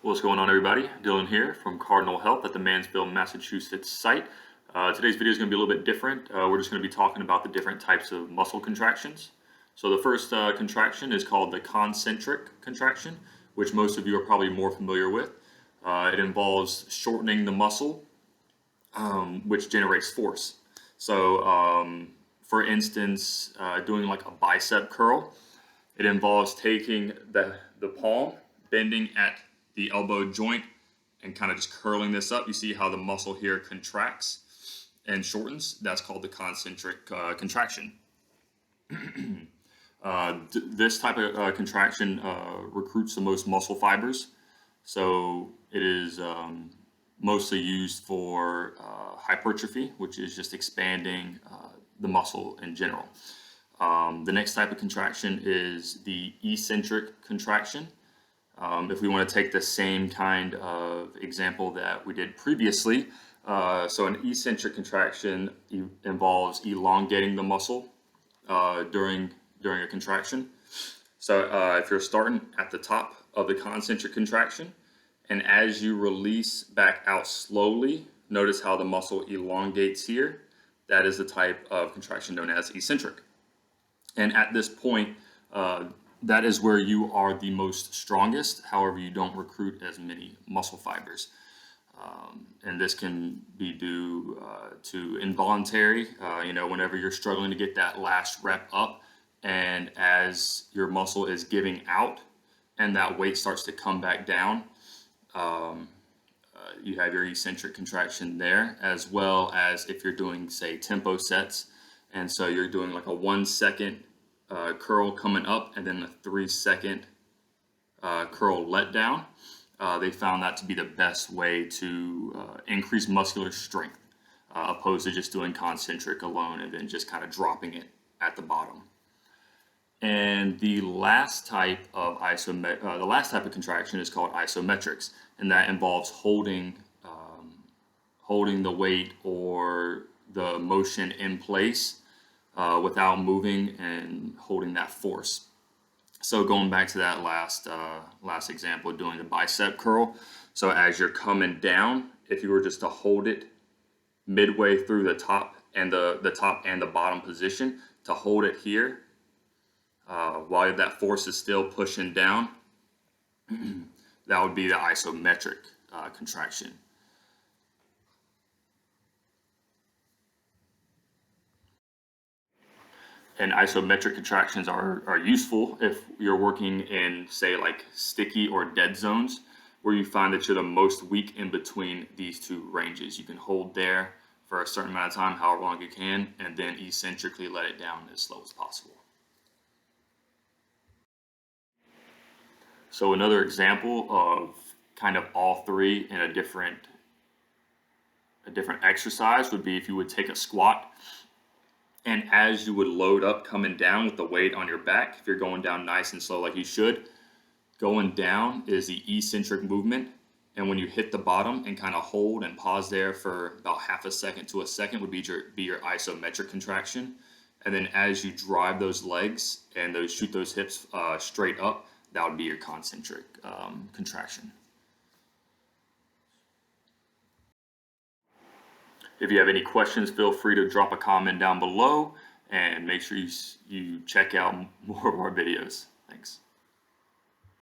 What's going on, everybody? Dylan here from Cardinal Health at the Mansfield, Massachusetts site. Today's video is going to be a little bit different. We're just going to be talking about the different types of muscle contractions. So the first contraction is called the concentric contraction, which most of you are probably more familiar with. It involves shortening the muscle, which generates force. So for instance, doing like a bicep curl, it involves taking the palm, bending at the elbow joint, and kind of just curling this up. You see how the muscle here contracts and shortens. That's called the concentric contraction. This type of contraction recruits the most muscle fibers. So it is mostly used for hypertrophy, which is just expanding the muscle in general. The next type of contraction is the eccentric contraction. If we want to take the same kind of example that we did previously, so an eccentric contraction involves elongating the muscle during a contraction. So if you're starting at the top of the concentric contraction, and as you release back out slowly, notice how the muscle elongates here. That is the type of contraction known as eccentric. And at this point, that is where you are the most strongest. However, you don't recruit as many muscle fibers. And this can be due to involuntary, whenever you're struggling to get that last rep up, and as your muscle is giving out and that weight starts to come back down, you have your eccentric contraction there, as well as if you're doing, say, tempo sets. And so you're doing like a 1 second curl coming up and then a 3 second curl let down. They found that to be the best way to increase muscular strength, opposed to just doing concentric alone and then just kind of dropping it at the bottom. And the last type of contraction is called isometrics, and that involves holding the weight or the motion in place without moving and holding that force. So going back to that last example, doing the bicep curl. So as you're coming down, if you were just to hold it midway through the top and the bottom position, to hold it here while that force is still pushing down, that would be the isometric contraction. And isometric contractions are useful if you're working in, say, like sticky or dead zones, where you find that you're the most weak in between these two ranges. You can hold there for a certain amount of time, however long you can, and then eccentrically let it down as slow as possible. So another example of kind of all three in a different exercise would be if you would take a squat, and as you would load up coming down with the weight on your back, if you're going down nice and slow like you should, going down is the eccentric movement. And when you hit the bottom and kind of hold and pause there for about half a second to a second would be your isometric contraction. And then as you drive those legs and shoot those hips straight up, that would be your concentric contraction. If you have any questions, feel free to drop a comment down below, and make sure you check out more of our videos. Thanks.